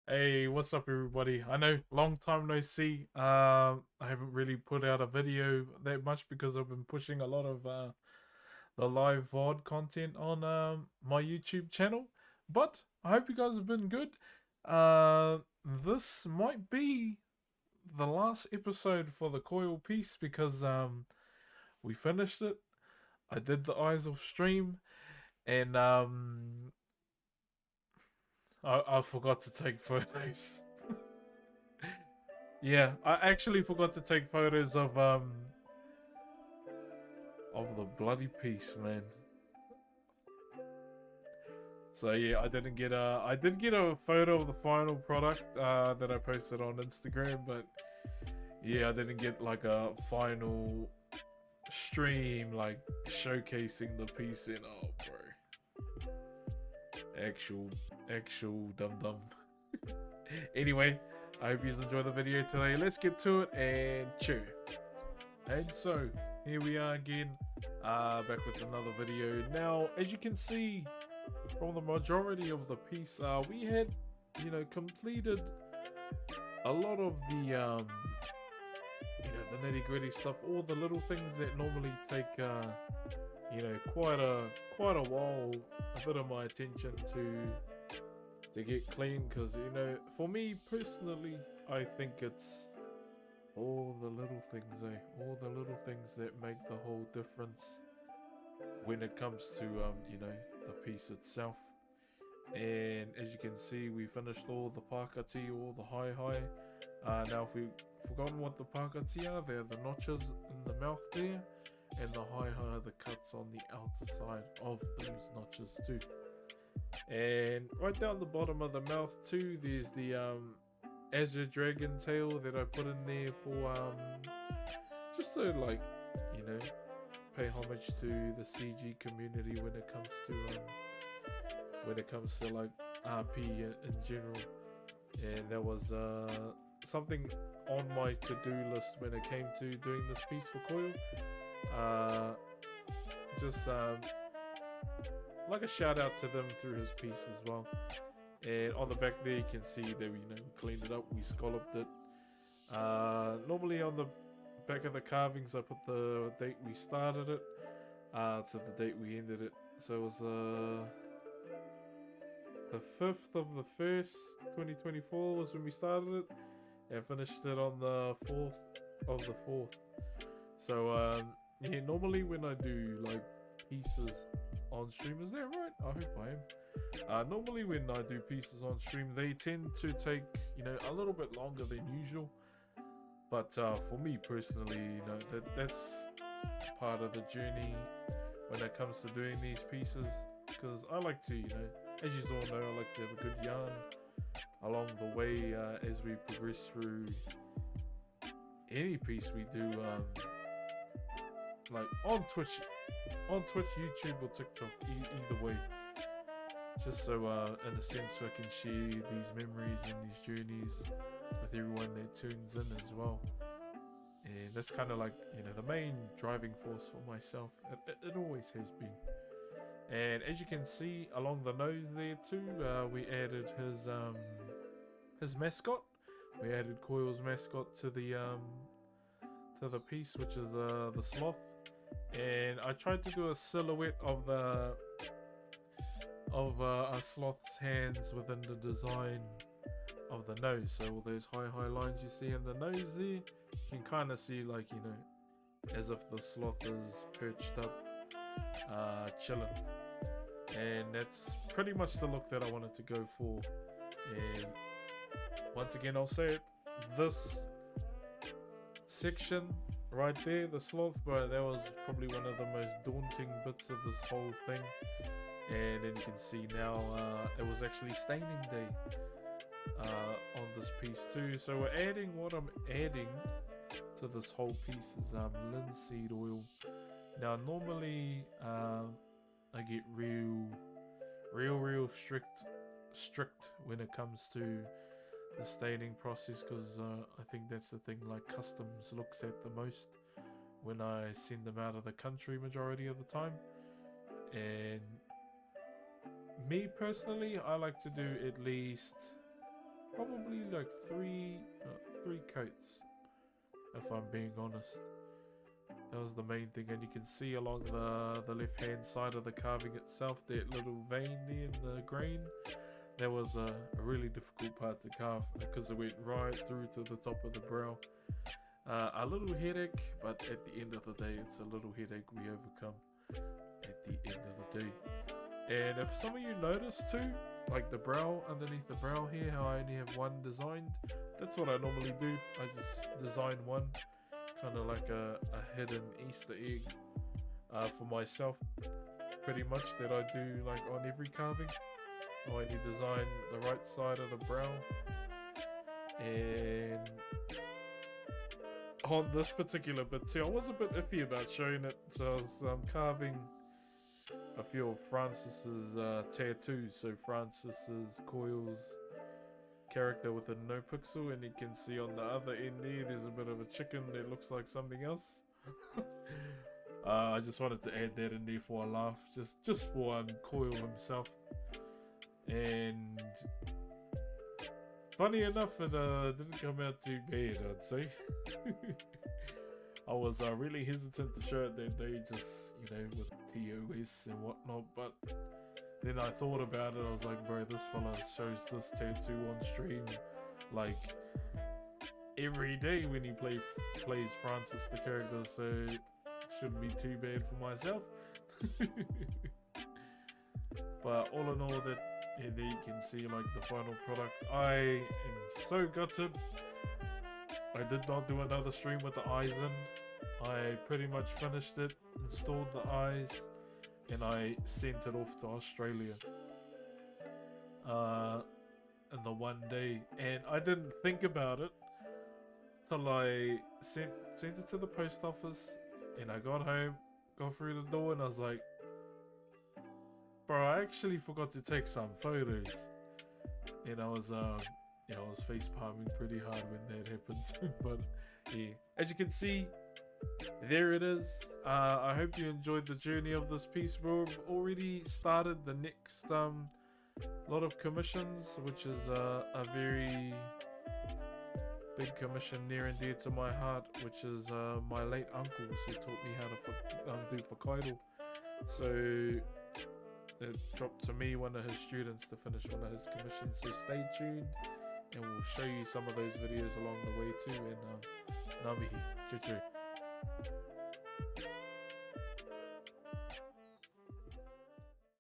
Hey, what's up, everybody? I know, long time no see. I haven't really put out a video that much because I've been pushing a lot of the live VOD content on my YouTube channel. But I hope you guys have been good. This might be the last episode for the Coil piece because we finished it. I did the Eyes of Stream, and I forgot to take photos. Yeah, I actually forgot to take photos of the bloody piece, man. So yeah, I did get a photo of the final product that I posted on Instagram, but yeah, I didn't get like a final stream like showcasing the piece in. Oh, bro, actual actual dum dum. Anyway, I hope you enjoy the video today. Let's get to it and cheer. And so here we are again, back with another video. Now, as you can see from the majority of the piece, we had, completed a lot of the, the nitty gritty stuff, all the little things that normally take, quite a while, a bit of my attention to get clean. Because for me personally, I think it's all the little things, eh? All the little things that make the whole difference when it comes to, the piece itself. And as you can see, we finished all the pakati, all the high. Now, if we've forgotten what the pakati are, they're the notches in the mouth there, and the high are the cuts on the outer side of those notches too. And right down the bottom of the mouth too, there's the Azure Dragon tail that I put in there for just to you know pay homage to the CG community when it comes to like RP in general. And that was something on my to-do list when it came to doing this piece for Coil. Uh, just like a shout out to them through his piece as well. And on the back there, you can see that we cleaned it up, we scalloped it. Normally on the back of the carvings, I put the date we started it to the date we ended it. So it was the 5th of the 1st, 2024 was when we started it, and finished it on the 4th of the 4th. So yeah, normally when I do like pieces on stream, is that right? I hope I am. Normally when I do pieces on stream, they tend to take, a little bit longer than usual. But for me personally, that's part of the journey when it comes to doing these pieces. Because I like to, as you all know, I like to have a good yarn along the way as we progress through any piece we do, like on Twitch, YouTube, or TikTok, either way. Just so, in a sense, I can share these memories and these journeys with everyone that tunes in as well. And that's kind of like, the main driving force for myself. It always has been. And as you can see along the nose there too, we added his mascot. We added Koils' mascot to the piece, which is the sloth. And I tried to do a silhouette of a sloth's hands within the design of the nose. So all those high lines you see in the nose there, you can kind of see like, as if the sloth is perched up, chilling. And that's pretty much the look that I wanted to go for. And once again, I'll say it, this section right there, the sloth, bro, that was probably one of the most daunting bits of this whole thing. And then you can see now it was actually staining day on this piece too. So what I'm adding to this whole piece is linseed oil. Now normally I get real strict when it comes to the staining process, because I think that's the thing like customs looks at the most when I send them out of the country majority of the time. And me personally, I like to do at least probably like three coats, if I'm being honest. That was the main thing, and you can see along the left hand side of the carving itself, that little vein there in the grain. That was a really difficult part to carve because it went right through to the top of the brow. A little headache, but at the end of the day, it's a little headache we overcome at the end of the day. And if some of you notice too, like the brow, underneath the brow here, how I only have one designed, that's what I normally do. I just design one, kind of like a hidden Easter egg for myself, pretty much, that I do like on every carving. I only design the right side of the brow, and on this particular bit too, I was a bit iffy about showing it, so I'm carving a few of Francis's tattoos. So Francis's Koils character with a no pixel, and you can see on the other end there's a bit of a chicken that looks like something else. I just wanted to add that in there for a laugh, just for Koil himself. And funny enough, it didn't come out too bad, I'd say. I was really hesitant to show it that day, just, you know, with TOS and whatnot, but then I thought about it. I was like, bro, this fella shows this tattoo on stream like every day when he plays Francis the character, so it shouldn't be too bad for myself. But all in all, that, and there you can see like the final product. I am so gutted I did not do another stream with the eyes in. I pretty much finished it, installed the eyes, and I sent it off to Australia in the one day. And I didn't think about it till I sent it to the post office, and I got home, got through the door, and I was like, bro, I actually forgot to take some photos. And I was I was face palming pretty hard when that happens. But yeah, as you can see, there it is. I hope you enjoyed the journey of this piece. We've already started the next lot of commissions, which is a very big commission near and dear to my heart, which is my late uncles who taught me how to do Koils. So it dropped to me, one of his students, to finish one of his commissions. So stay tuned, and we'll show you some of those videos along the way too. And Namihi, choo choo.